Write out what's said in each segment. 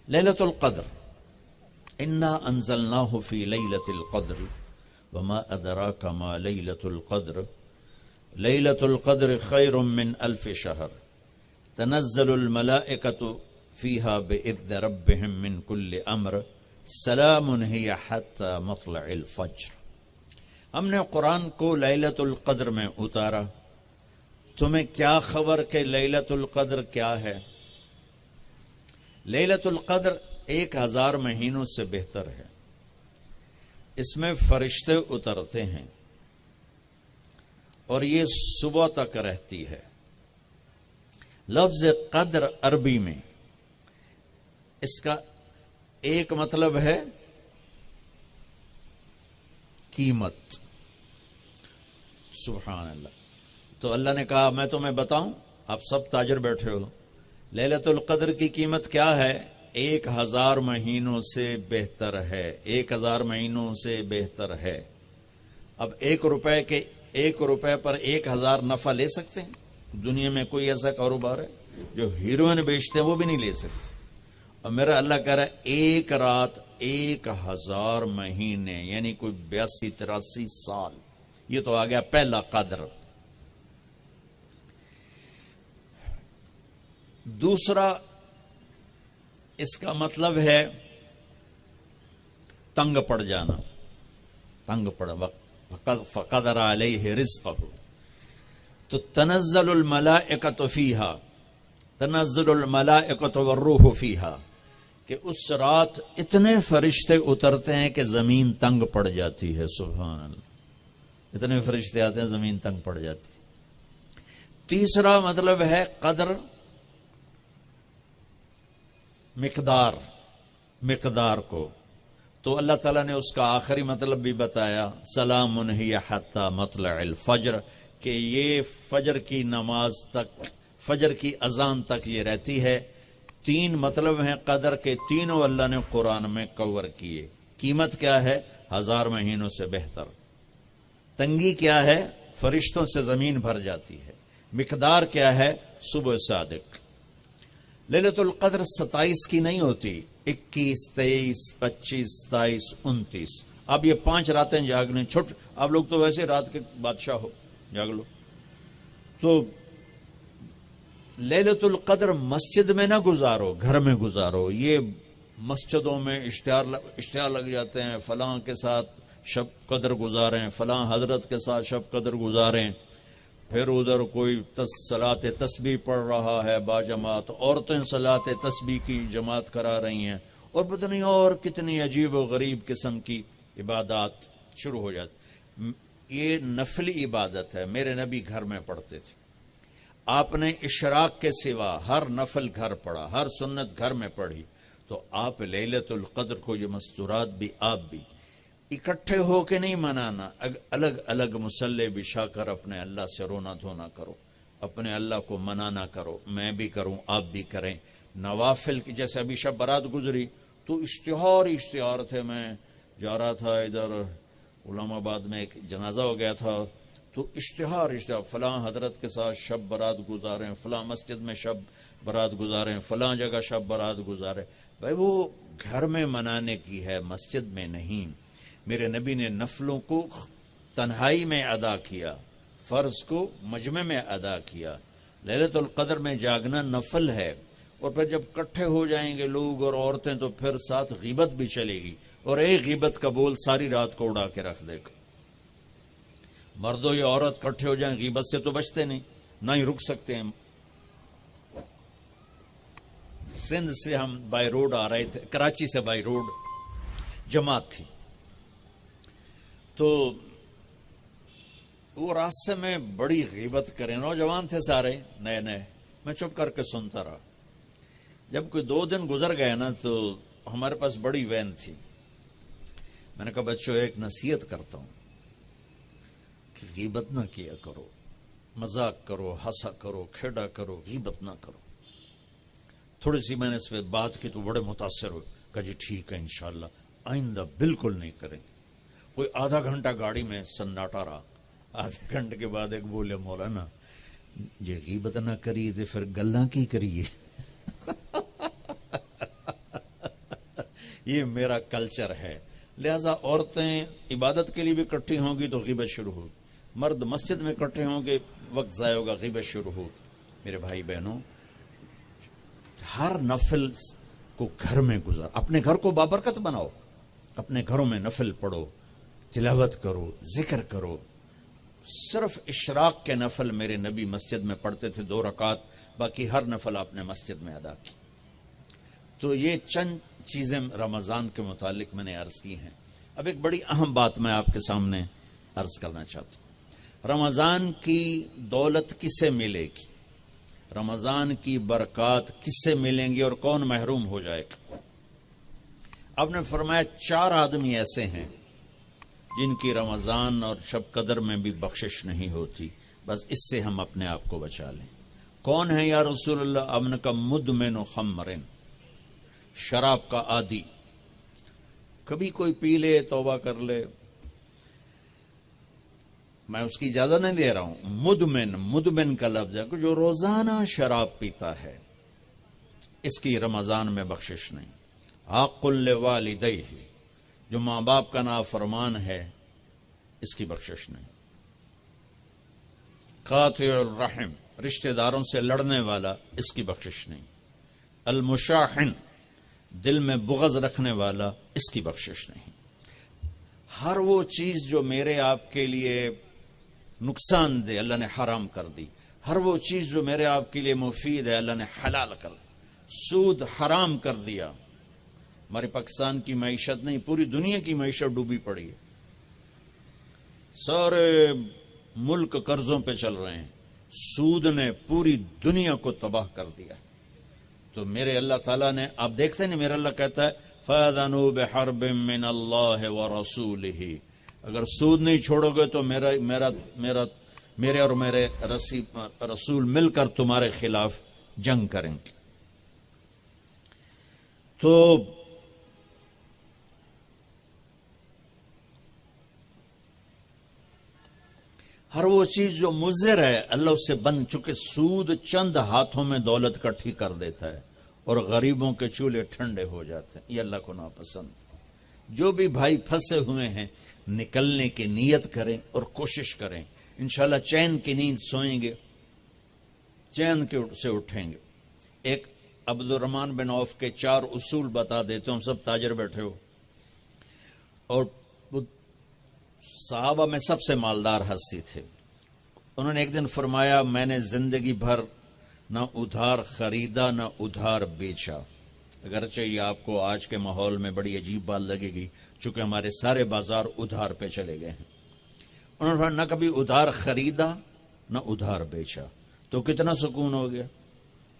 لیلۃ القدر، انا انزلناہ فی لیلۃ القدر وما ادراک ما لیلۃ القدر لیلۃ القدر خیر من الف شہر تنزل الملائکۃ فیہا باذن ربہم من کل امر سلام ہی حتی مطلع الفجر۔ ہم نے قرآن کو لیلۃ القدر میں اتارا، تمہیں کیا خبر کہ لیلۃ القدر کیا ہے؟ لیلۃ القدر 1000 مہینوں سے بہتر ہے، اس میں فرشتے اترتے ہیں اور یہ صبح تک رہتی ہے۔ لفظ قدر عربی میں اس کا ایک مطلب ہے قیمت، سبحان اللہ۔ تو اللہ نے کہا میں تمہیں بتاؤں، آپ سب تاجر بیٹھے ہو، لیلۃ القدر کی قیمت کیا ہے؟ 1000 مہینوں سے بہتر ہے، 1000 مہینوں سے بہتر ہے۔ اب 1 روپے پر 1000 نفع لے سکتے ہیں؟ دنیا میں کوئی ایسا کاروبار ہے؟ جو ہیروئن بیچتے ہیں وہ بھی نہیں لے سکتے۔ اور میرا اللہ کہہ رہا ہے ایک رات 1000 مہینے، یعنی کوئی 82-83 سال۔ یہ تو آ گیا پہلا قدر۔ دوسرا اس کا مطلب ہے تنگ پڑ جانا، تنگ پڑ، فقدر علیہ رزقہ۔ تو تنزل الملائکۃ فیہا، تنزل الملائکۃ والروح فیہا، کہ اس رات اتنے فرشتے اترتے ہیں کہ زمین تنگ پڑ جاتی ہے، سبحان اللہ، اتنے فرشتے آتے ہیں زمین تنگ پڑ جاتی ہے۔ تیسرا مطلب ہے قدر، مقدار کو، تو اللہ تعالیٰ نے اس کا آخری مطلب بھی بتایا، سلام ہی حتی مطلع الفجر، کہ یہ فجر کی نماز تک، فجر کی اذان تک یہ رہتی ہے۔ 3 مطلب ہیں قدر کے، تینوں اللہ نے قرآن میں کور کیے۔ قیمت کیا ہے؟ 1000 مہینوں سے بہتر۔ تنگی کیا ہے؟ فرشتوں سے زمین بھر جاتی ہے۔ مقدار کیا ہے؟ صبح صادق۔ لیلۃ القدر 27 کی نہیں ہوتی، 21، 23، 25، 27، 29۔ اب یہ 5 راتیں جاگنے چھٹ، اب لوگ تو ویسے رات کے بادشاہ ہو، جاگ لو۔ تو لیلۃ القدر مسجد میں نہ گزارو، گھر میں گزارو۔ یہ مسجدوں میں اشتہار لگ جاتے ہیں، فلاں کے ساتھ شب قدر گزاریں، فلاں حضرت کے ساتھ شب قدر گزاریں، پھر ادھر کوئی صلاۃ تسبیح پڑھ رہا ہے باجماعت، عورتیں صلاۃ تسبیح کی جماعت کرا رہی ہیں، اور پتہ نہیں اور کتنی عجیب و غریب قسم کی عبادات شروع ہو جاتی۔ یہ نفلی عبادت ہے، میرے نبی گھر میں پڑھتے تھے۔ آپ نے اشراق کے سوا ہر نفل گھر پڑھا، ہر سنت گھر میں پڑھی۔ تو آپ لیلۃ القدر کو یہ مستورات بھی آپ بھی اکٹھے ہو کے نہیں منانا، الگ الگ مصلی بچھا کر اپنے اللہ سے رونا دھونا کرو، اپنے اللہ کو منانا کرو، میں بھی کروں، آپ بھی کریں۔ نوافل کی، جیسے ابھی شب برات گزری تو اشتہار تھے، میں جا رہا تھا ادھر علام آباد میں، ایک جنازہ ہو گیا تھا، تو اشتہار فلاں حضرت کے ساتھ شب برات گزاریں، فلاں مسجد میں شب برات گزاریں، فلاں جگہ شب برات گزاریں۔ بھائی وہ گھر میں منانے کی ہے، مسجد میں نہیں۔ میرے نبی نے نفلوں کو تنہائی میں ادا کیا، فرض کو مجمع میں ادا کیا۔ لیلۃ القدر میں جاگنا نفل ہے، اور پھر جب کٹھے ہو جائیں گے لوگ اور عورتیں تو پھر ساتھ غیبت بھی چلے گی، اور ایک غیبت کا بول ساری رات کو اڑا کے رکھ دے گا۔ مردوں یا عورت کٹھے ہو جائیں، غیبت سے تو بچتے نہیں، نہ ہی رک سکتے ہیں۔ سندھ سے ہم بائی روڈ آ رہے تھے، کراچی سے بائی روڈ جماعت تھی، تو وہ راستے میں بڑی غیبت کریں، نوجوان تھے سارے نئے نئے، میں چپ کر کے سنتا رہا۔ جب کوئی 2 دن گزر گئے نا، تو ہمارے پاس بڑی وین تھی، میں نے کہا بچوں ایک نصیحت کرتا ہوں کہ غیبت نہ کیا کرو، مذاق کرو، ہنسا کرو، کھیڑا کرو، غیبت نہ کرو۔ تھوڑی سی میں نے اس پہ بات کی تو بڑے متاثر ہوئے، کہا جی ٹھیک ہے انشاءاللہ آئندہ بالکل نہیں کریں گے۔ کوئی آدھا گھنٹہ گاڑی میں سناٹا رہا، آدھے گھنٹے کے بعد ایک بولے مولانا جی غیبت نہ کریے تو پھر گلاں کی کریے۔ یہ میرا کلچر ہے. لہذا عورتیں عبادت کے لیے بھی اکٹھی ہوں گی تو غیبت شروع ہوگی, مرد مسجد میں اکٹھے ہوں گے وقت ضائع ہوگا, غیبت شروع ہوگی. میرے بھائی بہنوں, ہر نفل کو گھر میں گزار, اپنے گھر کو بابرکت بناؤ, اپنے گھروں میں نفل پڑھو, تلاوت کرو, ذکر کرو. صرف اشراق کے نفل میرے نبی مسجد میں پڑھتے تھے 2 رکعت, باقی ہر نفل آپ نے مسجد میں ادا کی. تو یہ چند چیزیں رمضان کے متعلق میں نے عرض کی ہیں. اب ایک بڑی اہم بات میں آپ کے سامنے عرض کرنا چاہتا ہوں. رمضان کی دولت کس سے ملے گی, رمضان کی برکات کس سے ملیں گی اور کون محروم ہو جائے گا؟ آپ نے فرمایا 4 آدمی ایسے ہیں جن کی رمضان اور شب قدر میں بھی بخشش نہیں ہوتی, بس اس سے ہم اپنے آپ کو بچا لیں. کون ہے یا رسول اللہ؟ آپ نے کہا مدمن خمرن, شراب کا عادی. کبھی کوئی پی لے توبہ کر لے, میں اس کی اجازت نہیں دے رہا ہوں. مدمن کا لفظ ہے کہ جو روزانہ شراب پیتا ہے, اس کی رمضان میں بخشش نہیں. حق لوالدیہ, جو ماں باپ کا نافرمان ہے, اس کی بخشش نہیں. قاطع الرحم, رشتہ داروں سے لڑنے والا, اس کی بخشش نہیں. المشاحن, دل میں بغض رکھنے والا, اس کی بخشش نہیں. ہر وہ چیز جو میرے آپ کے لیے نقصان دے اللہ نے حرام کر دی, ہر وہ چیز جو میرے آپ کے لیے مفید ہے اللہ نے حلال کر دی. سود حرام کر دیا. ہمارے پاکستان کی معیشت نہیں, پوری دنیا کی معیشت ڈوبی پڑی ہے, سارے ملک قرضوں پہ چل رہے ہیں. سود نے پوری دنیا کو تباہ کر دیا. تو میرے اللہ تعالیٰ نے, آپ دیکھتے ہیں میرا اللہ کہتا ہے فَأَذَنُوا بِحَرْبٍ مِّنَ اللَّهِ وَرَسُولِهِ, اگر سود نہیں چھوڑو گے تو میرے اور میرے رسول مل کر تمہارے خلاف جنگ کریں گے. تو ہر وہ چیز جو مضر ہے اللہ اس سے بند, چونکہ سود چند ہاتھوں میں دولت اکٹھی کر دیتا ہے اور غریبوں کے چولہے ٹھنڈے ہو جاتے ہیں. یہ اللہ کو ناپسند. جو بھی بھائی پھنسے ہوئے ہیں نکلنے کی نیت کریں اور کوشش کریں, انشاءاللہ چین کی نیند سوئیں گے, چین سے اٹھیں گے. ایک عبد الرحمن بن عوف کے 4 اصول بتا دیتے ہوں, سب تاجر بیٹھے ہو, اور صحابہ میں سب سے مالدار ہستی تھے. انہوں نے ایک دن فرمایا میں نے زندگی بھر نہ ادھار خریدا نہ ادھار بیچا. اگرچہ یہ آپ کو آج کے ماحول میں بڑی عجیب بات لگے گی, چونکہ ہمارے سارے بازار ادھار پہ چلے گئے ہیں. انہوں نے فرمایا نہ کبھی ادھار خریدا نہ ادھار بیچا. تو کتنا سکون ہو گیا,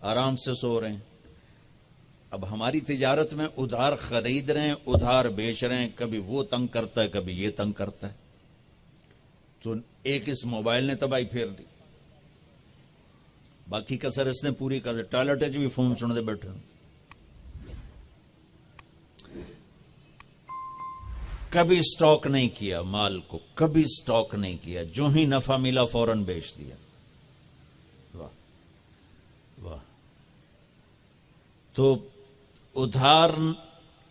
آرام سے سو رہے ہیں. اب ہماری تجارت میں ادھار خرید رہے ہیں ادھار بیچ رہے ہیں, کبھی وہ تنگ کرتا ہے کبھی یہ تنگ کرتا ہے. تو ایک اس موبائل نے تباہی پھیر دی, باقی کسر اس نے پوری کر دی. ٹوائلٹ بھی فون سن دے بیٹھے, کبھی سٹاک نہیں کیا مال کو, کبھی سٹاک نہیں کیا, جو ہی نفع ملا فوراً بیچ دیا. واہ واہ. تو ادھار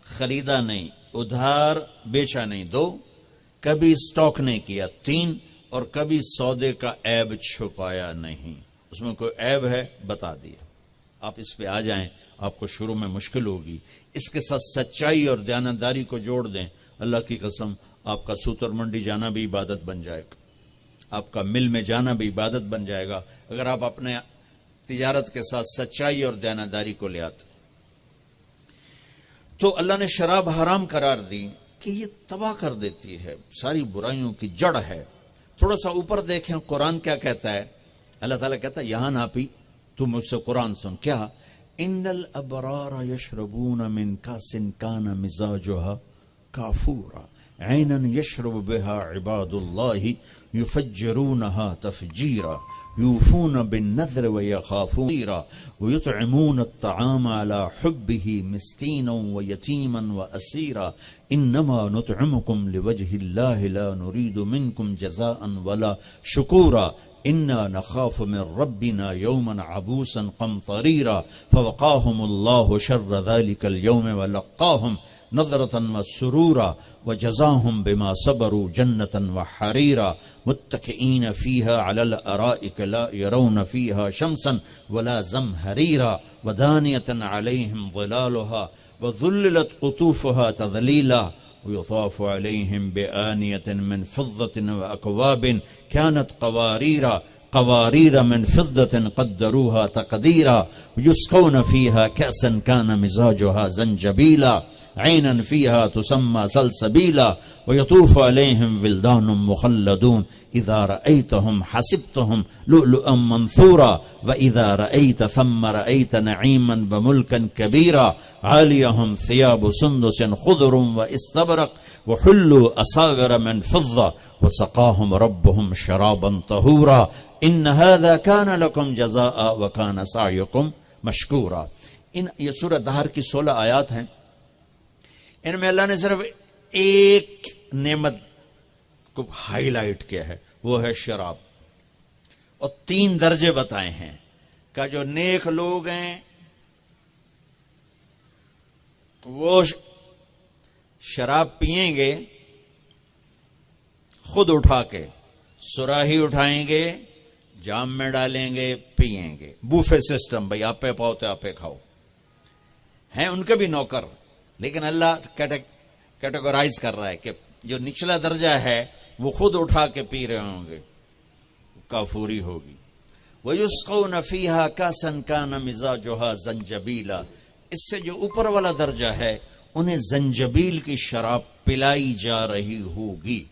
خریدا نہیں, ادھار بیچا نہیں 2, کبھی سٹاک نہیں کیا 3, اور کبھی سودے کا عیب چھپایا نہیں. اس میں کوئی عیب ہے بتا دیا. آپ اس پہ آ جائیں, آپ کو شروع میں مشکل ہوگی. اس کے ساتھ سچائی اور دیانتداری کو جوڑ دیں, اللہ کی قسم آپ کا سوتر منڈی جانا بھی عبادت بن جائے گا, آپ کا مل میں جانا بھی عبادت بن جائے گا, اگر آپ اپنے تجارت کے ساتھ سچائی اور دیانتداری کو لے آتے. تو اللہ نے شراب حرام قرار دی کہ یہ تباہ کر دیتی ہے, ساری برائیوں کی جڑ ہے. تھوڑا سا اوپر دیکھیں قرآن کیا کہتا ہے. اللہ تعالیٰ کہتا ہے یہاں نہ پی, تم مجھ سے قرآن سن. کیا؟ ان الابرار یشربون من کاس کان مزاجها کافورا عینا یشرب بها عباد اللہ یفجرونها تفجیرا یوفون بالنذر ویخافون ویطعمون الطعام على حبه مسکینا ویتیما واسیرا انما نطعمکم لوجه اللہ لا نرید منکم جزاء ولا شکورا انا نخاف من ربنا یوما عبوسا قمطریرا فوقاهم اللہ شر ذلك اليوم ولقاهم نظرة وسرورا وجزاهم بما صبروا جنة وحريرا متكئين فيها على الأرائك لا يرون فيها شمسا ولا زمهريرا ودانية عليهم ظلالها وذللت قطوفها تذليلا ويطاف عليهم بآنية من فضة وأكواب كانت قوارير من فضة قدروها تقديرا ويسقون فيها كأسا كان مزاجها زنجبيلا عينا فيها تسمى سلسبيلا ويطوف عليهم ولدان مخلدون إذا رأيتهم حسبتهم لؤلؤا منثورا وإذا رأيت ثم رأيت نعيما وملكا كبيرا عاليهم ثياب سندس خضر واستبرق وحلوا أساور من فضة وسقاهم ربهم شرابا طهورا إن هذا كان لكم جزاء وكان سعيكم مشكورا. یہ سورہ دہر کی 16 آیات ہیں. ان میں اللہ نے صرف ایک نعمت کو ہائی لائٹ کیا ہے، وہ ہے شراب، اور 3 درجے بتائے ہیں کہ جو نیک لوگ ہیں وہ شراب پیئیں گے خود اٹھا کے، سراہی اٹھائیں گے، جام میں ڈالیں گے، پیئیں گے. بوفے سسٹم، بھائی آپ پہ پاؤ تو آپ پہ کھاؤ. ہیں ان کے بھی نوکر، لیکن اللہ کیٹیگورائز کر رہا ہے کہ جو نچلا درجہ ہے وہ خود اٹھا کے پی رہے ہوں گے، کافوری ہوگی. وَيُسْقَوْنَ فِيهَا كَأْسًا كَانَ مِزَاجُهَا زَنْجَبِيلًا. اس سے جو اوپر والا درجہ ہے انہیں زنجبیل کی شراب پلائی جا رہی ہوگی.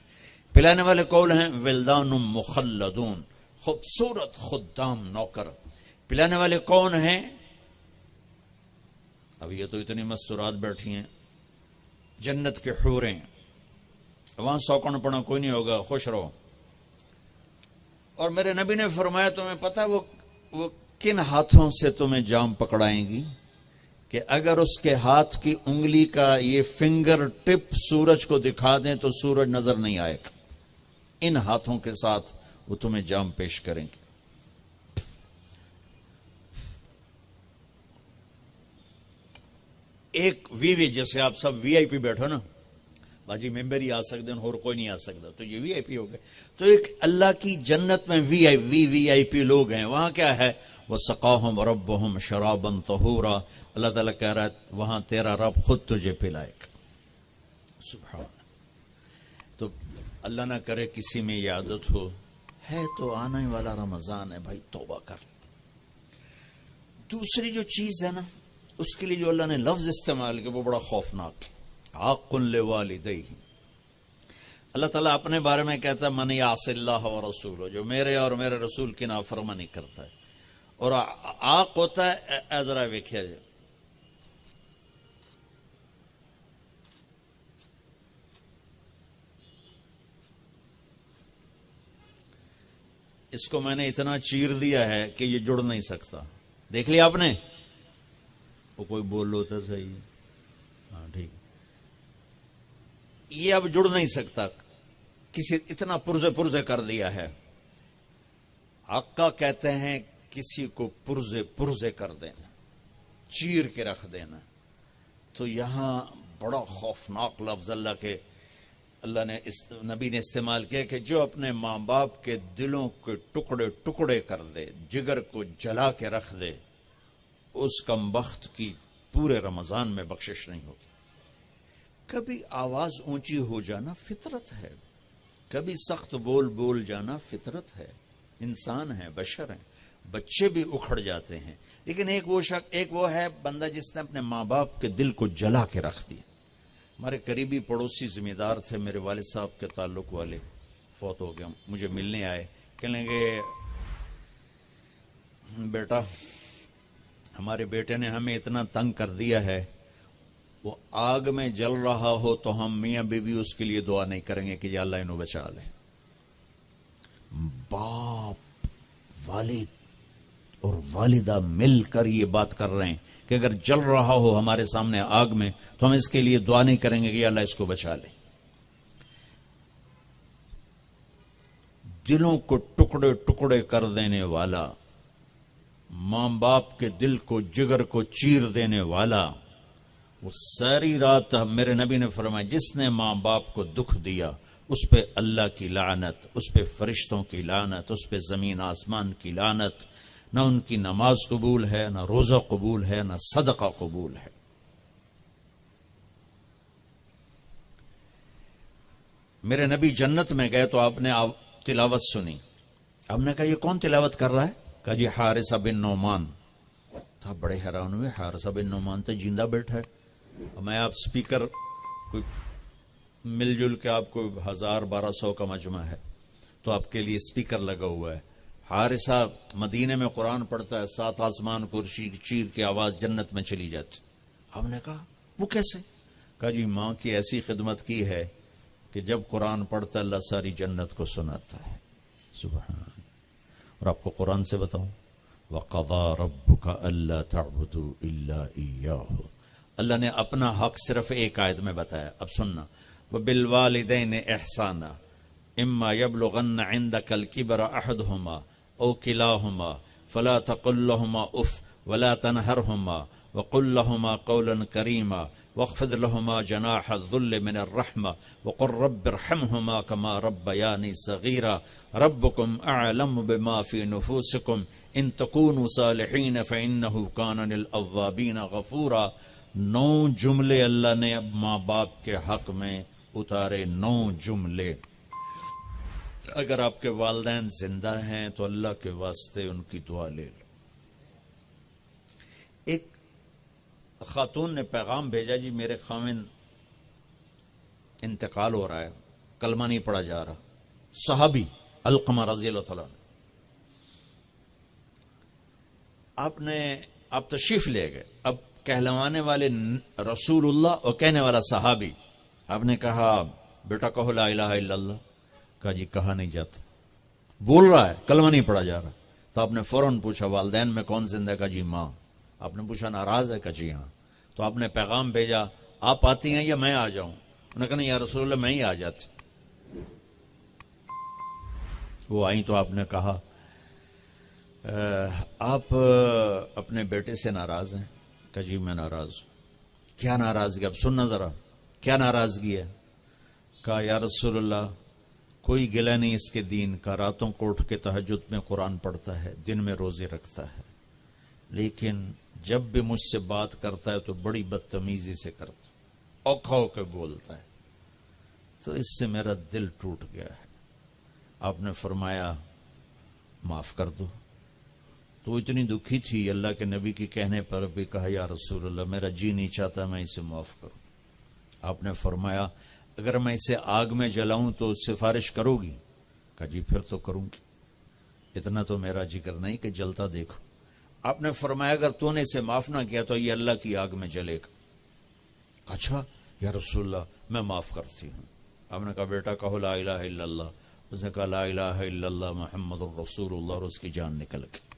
پلانے والے قول ہیں ولدان مخلدون، خوبصورت خدام نوکر. پلانے والے کون ہیں؟ اب یہ تو اتنی مستورات بیٹھی ہیں، جنت کے حوریں، وہاں سوکن پڑا کوئی نہیں ہوگا، خوش رہو. اور میرے نبی نے فرمایا تمہیں پتہ وہ کن ہاتھوں سے تمہیں جام پکڑائیں گی کہ اگر اس کے ہاتھ کی انگلی کا یہ فنگر ٹپ سورج کو دکھا دیں تو سورج نظر نہیں آئے گا. ان ہاتھوں کے ساتھ وہ تمہیں جام پیش کریں گے. ایک وی جیسے آپ سب وی آئی پی بیٹھو نا، باجی ممبر ہی آ سکتے ہیں اور کوئی نہیں آ سکتا، تو یہ وی آئی پی ہو گئے. تو ایک اللہ کی جنت میں وی آئی پی لوگ ہیں. وہاں کیا ہے؟ وَسَقَاهُمْ رَبُّهُمْ شَرَابًا طَهُورًا. اللہ تعالیٰ کہہ رہا ہے وہاں تیرا رب خود تجھے پلائے گا. سبحان. تو اللہ نہ کرے کسی میں یہ عادت ہو، ہے تو آنے والا رمضان ہے بھائی، توبہ کر. دوسری جو چیز ہے نا، اس کے لیے جو اللہ نے لفظ استعمال کیا وہ بڑا خوفناک ہے. عاق لوالدیہ. اللہ تعالیٰ اپنے بارے میں کہتا ہے من یعص اللہ ورسولہ، جو میرے اور میرے رسول کی نافرمانی کرتا ہے. اور عاق ہوتا ہے ذرا ویکھیا جائے، اس کو میں نے اتنا چیر دیا ہے کہ یہ جڑ نہیں سکتا. دیکھ لیا آپ نے؟ وہ کوئی بول لو تو صحیح، ہاں ٹھیک. یہ اب جڑ نہیں سکتا، کسی اتنا پرزے کر دیا ہے. آقا کہتے ہیں کسی کو پرزے کر دینا، چیر کے رکھ دینا. تو یہاں بڑا خوفناک لفظ اللہ نے نبی نے استعمال کیا کہ جو اپنے ماں باپ کے دلوں کے ٹکڑے کر دے، جگر کو جلا کے رکھ دے، اس کمبخت کی پورے رمضان میں بخشش نہیں ہوگی. کبھی آواز اونچی ہو جانا فطرت ہے، کبھی سخت بول جانا فطرت ہے. انسان ہیں، بشر ہیں، بچے بھی اکھڑ جاتے ہیں. لیکن ایک وہ ہے بندہ جس نے اپنے ماں باپ کے دل کو جلا کے رکھ دیا. ہمارے قریبی پڑوسی ذمہ دار تھے، میرے والد صاحب کے تعلق والے، فوت ہو گئے. مجھے ملنے آئے، کہنے لگے بیٹا ہمارے بیٹے نے ہمیں اتنا تنگ کر دیا ہے، وہ آگ میں جل رہا ہو تو ہم میاں بیوی اس کے لیے دعا نہیں کریں گے کہ یا اللہ انہوں بچا لے. باپ، والد اور والدہ مل کر یہ بات کر رہے ہیں کہ اگر جل رہا ہو ہمارے سامنے آگ میں تو ہم اس کے لیے دعا نہیں کریں گے کہ یا اللہ اس کو بچا لے. دلوں کو ٹکڑے کر دینے والا، ماں باپ کے دل کو، جگر کو چیر دینے والا، وہ ساری رات میرے نبی نے فرمایا جس نے ماں باپ کو دکھ دیا اس پہ اللہ کی لعنت، اس پہ فرشتوں کی لعنت، اس پہ زمین آسمان کی لعنت، نہ ان کی نماز قبول ہے، نہ روزہ قبول ہے، نہ صدقہ قبول ہے۔ میرے نبی جنت میں گئے تو آپ نے تلاوت سنی، آپ نے کہا یہ کون تلاوت کر رہا ہے؟ کہا جی حارثہ بن نعمان تھا۔ بڑے حیران ہوئے، حارثہ بن نعمان تو زندہ بیٹھا ہے، میں آپ سپیکر کوئی مل جل کے آپ کو 1000-1200 کا مجمع ہے تو آپ کے لیے سپیکر لگا ہوا ہے، حارثہ مدینے میں قرآن پڑھتا ہے، 7 آسمان کو چیر کی آواز جنت میں چلی جاتی۔ ہم نے کہا وہ کیسے؟ کہا جی ماں کی ایسی خدمت کی ہے کہ جب قرآن پڑھتا ہے اللہ ساری جنت کو سناتا ہے۔ سبحان۔ اور آپ کو قرآن سے بتاؤں، وَقَضَى رَبُّكَ أَلَّا تَعْبُدُوا إِلَّا إِيَّاهُ، اللہ نے اپنا حق صرف ایک آیت میں بتایا۔ اب سننا، وَبِالْوَالِدَيْنِ إِحْسَانًا إِمَّا يَبْلُغَنَّ عِندَكَ الْكِبَرَ أَحَدُهُمَا أَوْ كِلَاهُمَا فَلَا تَقُل لَّهُمَا أُفٍّ وَلَا تَنْهَرْهُمَا وَقُل لَّهُمَا قَوْلًا كَرِيمًا واخفض لهما جناح الذل من الرحمة وقل رب ارحمهما كما ربياني صغيرا ربكم أعلم بما في نفوسكم إن تكونوا صالحين فإنه كان للأوابين غفورا۔ 9 جملے اللہ نے اب ماں باپ کے حق میں اتارے، 9 جملے۔ اگر آپ کے والدین زندہ ہیں تو اللہ کے واسطے ان کی دعا لے لو۔ ایک خاتون نے پیغام بھیجا، جی میرے خاوند انتقال ہو رہا ہے، کلمہ نہیں پڑھا جا رہا، صحابی علقمہ رضی اللہ تعالیٰ نے۔ آپ تشریف لے گئے، اب کہلوانے والے رسول اللہ اور کہنے والا صحابی، آپ نے کہا بیٹا کہو لا الہ الا اللہ۔ کہا جی کہا نہیں جاتا، بول رہا ہے کلمہ نہیں پڑھا جا رہا۔ تو آپ نے فوراً پوچھا والدین میں کون زندہ؟ کہا جی ماں۔ آپ نے پوچھا ناراض ہے؟ کہ جی ہاں۔ تو آپ نے پیغام بھیجا آپ آتی ہیں یا میں آ جاؤں؟ انہوں نے کہا نہیں یا رسول اللہ میں ہی آ جاتی۔ وہ آئیں تو آپ نے کہا آپ اپنے بیٹے سے ناراض ہیں؟ کہ جی میں ناراض ہوں۔ کیا ناراضگی؟ اب سننا ذرا، کیا ناراضگی ہے؟ کہا یا رسول اللہ کوئی گلہ نہیں اس کے دین کا، راتوں کو اٹھ کے تہجد میں قرآن پڑھتا ہے، دن میں روزے رکھتا ہے، لیکن جب بھی مجھ سے بات کرتا ہے تو بڑی بدتمیزی سے کرتا ہے، اوکھا ہو کے بولتا ہے، تو اس سے میرا دل ٹوٹ گیا ہے۔ آپ نے فرمایا معاف کر دو۔ تو اتنی دکھی تھی، اللہ کے نبی کے کہنے پر بھی کہا یا رسول اللہ میرا جی نہیں چاہتا میں اسے معاف کروں۔ آپ نے فرمایا اگر میں اسے آگ میں جلاؤں تو سفارش کرو گی؟ کہا جی پھر تو کروں گی، اتنا تو میرا جگر نہیں کہ جلتا دیکھو۔ آپ نے فرمایا اگر تو نے اسے معاف نہ کیا تو یہ اللہ کی آگ میں جلے گا۔ اچھا یا رسول اللہ میں معاف کرتی ہوں۔ آپ نے کہا بیٹا کہو لا الہ الا اللہ۔ اس نے کہا لا الہ الا اللہ محمد الرسول اللہ، اور اس کی جان نکل گئی۔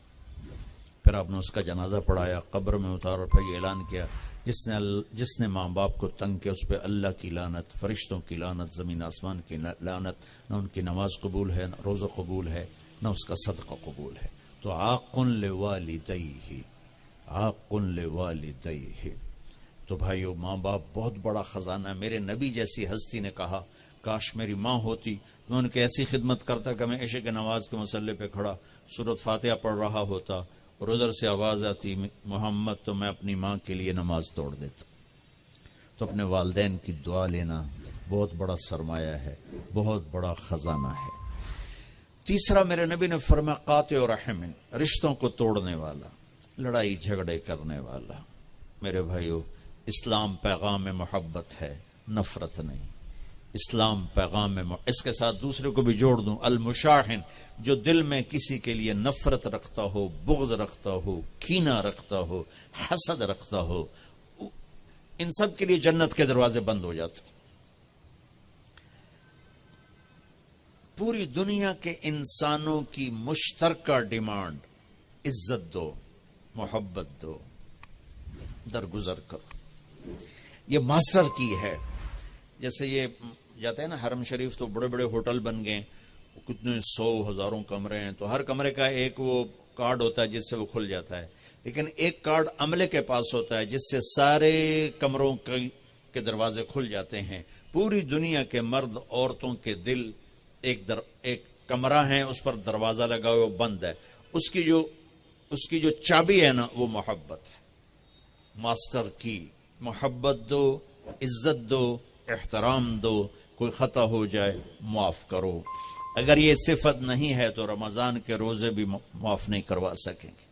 پھر آپ نے اس کا جنازہ پڑھایا، قبر میں اتار، اور پھر یہ اعلان کیا جس نے ماں باپ کو تنگ کیا اس پہ اللہ کی لعنت، فرشتوں کی لعنت، زمین آسمان کی لعنت، نہ ان کی نماز قبول ہے، نہ روزہ قبول ہے، نہ اس کا صدقہ قبول ہے۔ تو عاق لوالدیہ، عاق لوالدیہ۔ تو بھائیو ماں باپ بہت بڑا خزانہ ہے۔ میرے نبی جیسی ہستی نے کہا کاش میری ماں ہوتی، میں ان کی ایسی خدمت کرتا کہ میں عشاء کی نماز کے مصلی پہ کھڑا سورۃ فاتحہ پڑھ رہا ہوتا اور ادھر سے آواز آتی محمد، تو میں اپنی ماں کے لیے نماز توڑ دیتا۔ تو اپنے والدین کی دعا لینا بہت بڑا سرمایہ ہے، بہت بڑا خزانہ ہے۔ تیسرا میرے نبی نے فرمایا قاطع رحم، رشتوں کو توڑنے والا، لڑائی جھگڑے کرنے والا۔ میرے بھائیو اسلام پیغام محبت ہے، نفرت نہیں۔ اسلام پیغام اس کے ساتھ دوسرے کو بھی جوڑ دوں، المشاحن، جو دل میں کسی کے لیے نفرت رکھتا ہو، بغض رکھتا ہو، کینہ رکھتا ہو، حسد رکھتا ہو، ان سب کے لیے جنت کے دروازے بند ہو جاتے۔ پوری دنیا کے انسانوں کی مشترکہ ڈیمانڈ عزت دو، محبت دو، درگزر کرو۔ یہ ماسٹر کی ہے۔ جیسے یہ جاتے ہیں نا حرم شریف، تو بڑے بڑے ہوٹل بن گئے، کتنے 100 ہزاروں کمرے ہیں، تو ہر کمرے کا ایک وہ کارڈ ہوتا ہے جس سے وہ کھل جاتا ہے۔ لیکن ایک کارڈ عملے کے پاس ہوتا ہے جس سے سارے کمروں کے دروازے کھل جاتے ہیں. پوری دنیا کے مرد عورتوں کے دل ایک کمرہ ہے، اس پر دروازہ لگا ہوا بند ہے. اس کی جو چابی ہے نا وہ محبت ہے. ماسٹر کی محبت دو، عزت دو، احترام دو، کوئی خطا ہو جائے معاف کرو. اگر یہ صفت نہیں ہے تو رمضان کے روزے بھی معاف نہیں کروا سکیں گے.